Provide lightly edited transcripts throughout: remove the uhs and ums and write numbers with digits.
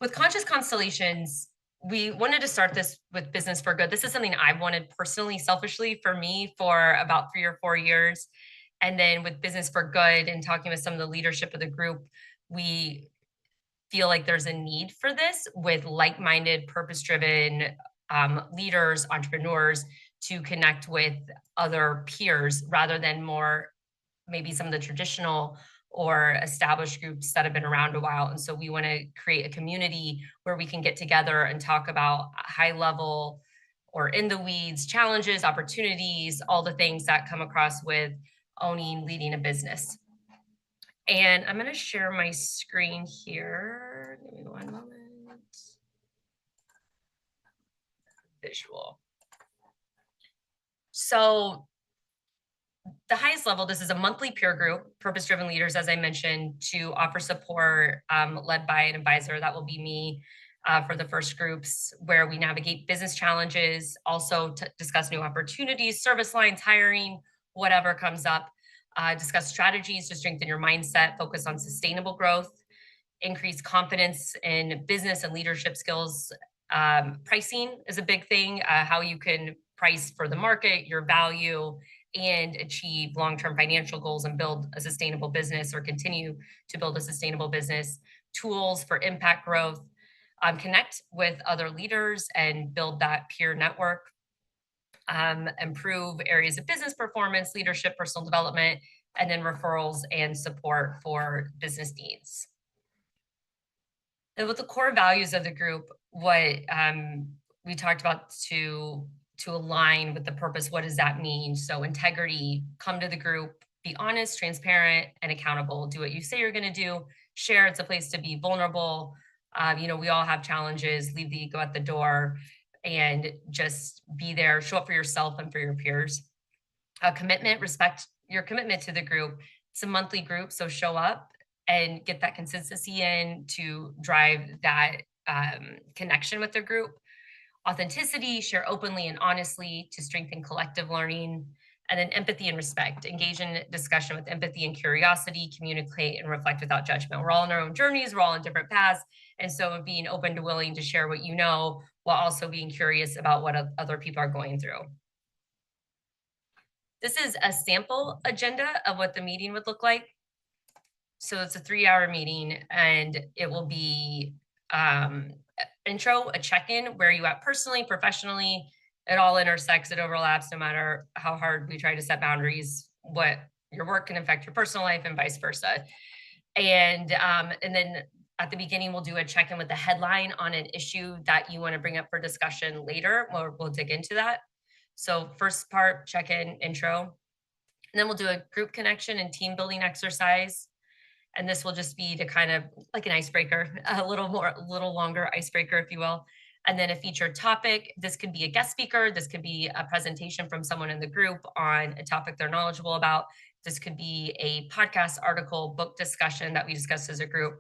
With Conscious Constellations, we wanted to start this with Business for Good. This is something I've wanted personally, selfishly for me for about 3 or 4 years. And then with Business for Good and talking with some of the leadership of the group, we feel like there's a need for this with like minded, purpose driven leaders, entrepreneurs to connect with other peers rather than more maybe some of the traditional or established groups that have been around a while. And so we want to create a community where we can get together and talk about high level or in the weeds challenges, opportunities, all the things that come across with owning, leading a business. And I'm going to share my screen here. Give me one moment. Visual. So the highest level, this is a monthly peer group, purpose-driven leaders, as I mentioned, to offer support led by an advisor. That will be me for the first groups where we navigate business challenges, also to discuss new opportunities, service lines, hiring, whatever comes up, discuss strategies to strengthen your mindset, focus on sustainable growth, increase confidence in business and leadership skills. Pricing is a big thing, how you can price for the market, your value, and achieve long-term financial goals and build a sustainable business or continue to build a sustainable business, tools for impact growth, connect with other leaders and build that peer network, improve areas of business performance, leadership, personal development, and then referrals and support for business needs. And with the core values of the group, what we talked about to align with the purpose, what does that mean? So integrity, come to the group, be honest, transparent, and accountable. Do what you say you're going to do. Share. It's a place to be vulnerable. We all have challenges. Leave the ego at the door, and just be there. Show up for yourself and for your peers. Commitment, respect your commitment to the group. It's a monthly group, so show up and get that consistency in to drive that connection with the group. Authenticity, share openly and honestly to strengthen collective learning. And then empathy and respect, engage in discussion with empathy and curiosity, communicate and reflect without judgment. We're all on our own journeys, we're all on different paths. And so being open to willing to share what you know while also being curious about what other people are going through. This is a sample agenda of what the meeting would look like. So it's a 3-hour meeting, and it will be intro, a check-in, where are you at personally, professionally. It all intersects, it overlaps, no matter how hard we try to set boundaries. What your work can affect your personal life and vice versa. And then at the beginning, we'll do a check-in with the headline on an issue that you want to bring up for discussion later. We'll dig into that. So first part, check-in, intro. And then we'll do a group connection and team building exercise. And this will just be to kind of like an icebreaker, a little longer icebreaker, if you will. And then a featured topic. This could be a guest speaker. This could be a presentation from someone in the group on a topic they're knowledgeable about. This could be a podcast, article, book discussion that we discussed as a group,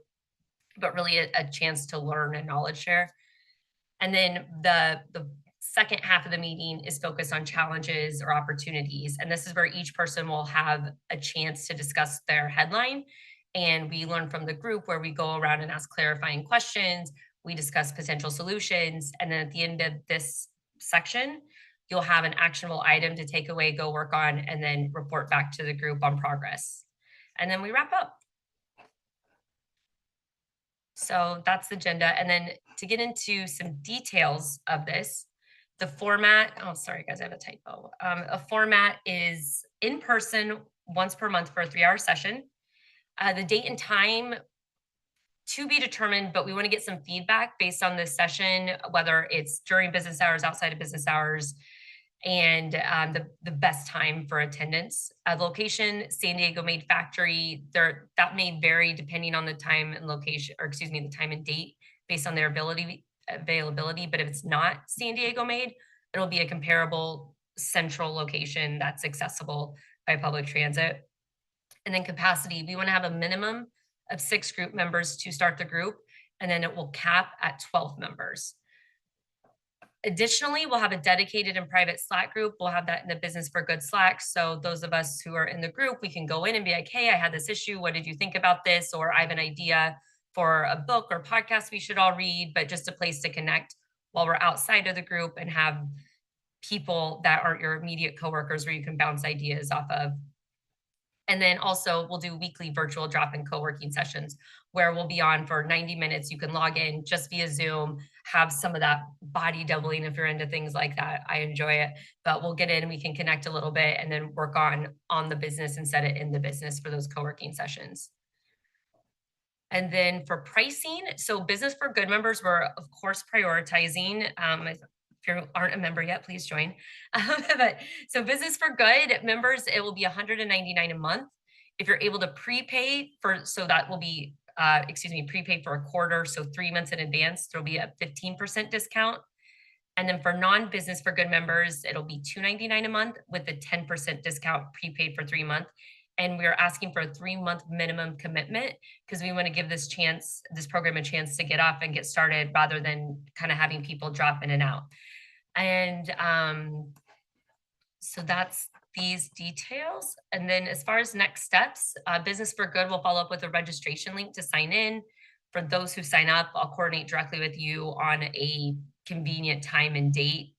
but really a chance to learn and knowledge share. And then the second half of the meeting is focused on challenges or opportunities. And this is where each person will have a chance to discuss their headline. And we learn from the group, where we go around and ask clarifying questions. We discuss potential solutions. And then at the end of this section, you'll have an actionable item to take away, go work on, and then report back to the group on progress. And then we wrap up. So that's the agenda. And then to get into some details of this, the format, oh, sorry, guys, I have a typo. A format is in person once per month for a 3-hour session. The date and time to be determined, but we want to get some feedback based on this session, whether it's during business hours, outside of business hours, and the best time for attendance. Location, San Diego made factory. That may vary depending on the time and location, or excuse me, the time and date based on their availability. But if it's not San Diego made, it'll be a comparable central location that's accessible by public transit. And then capacity, we want to have a minimum of 6 group members to start the group, and then it will cap at 12 members. Additionally, we'll have a dedicated and private Slack group. We'll have that in the Business for Good Slack. So those of us who are in the group, we can go in and be like, hey, I had this issue. What did you think about this? Or I have an idea. for a book or podcast we should all read, but just a place to connect while we're outside of the group and have people that aren't your immediate coworkers where you can bounce ideas off of. And then also we'll do weekly virtual drop-in co-working sessions where we'll be on for 90 minutes. You can log in just via Zoom, have some of that body doubling if you're into things like that. I enjoy it, but we'll get in, we can connect a little bit and then work on the business and set it in the business for those co-working sessions. And then for pricing, so Business for Good members, we're of course prioritizing. If you aren't a member yet, please join. But so Business for Good members, it will be $199 a month. If you're able to prepay for, so that will be, prepay for a quarter, so 3 months in advance, there'll be a 15% discount. And then for non-Business for Good members, it'll be $299 a month with a 10% discount prepaid for 3 months. And we're asking for a 3 month minimum commitment because we want to give this program a chance to get up and get started rather than kind of having people drop in and out. And so that's these details. And then as far as next steps, Business for Good will follow up with a registration link to sign in. For those who sign up, I'll coordinate directly with you on a convenient time and date.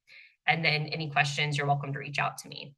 And then any questions, you're welcome to reach out to me.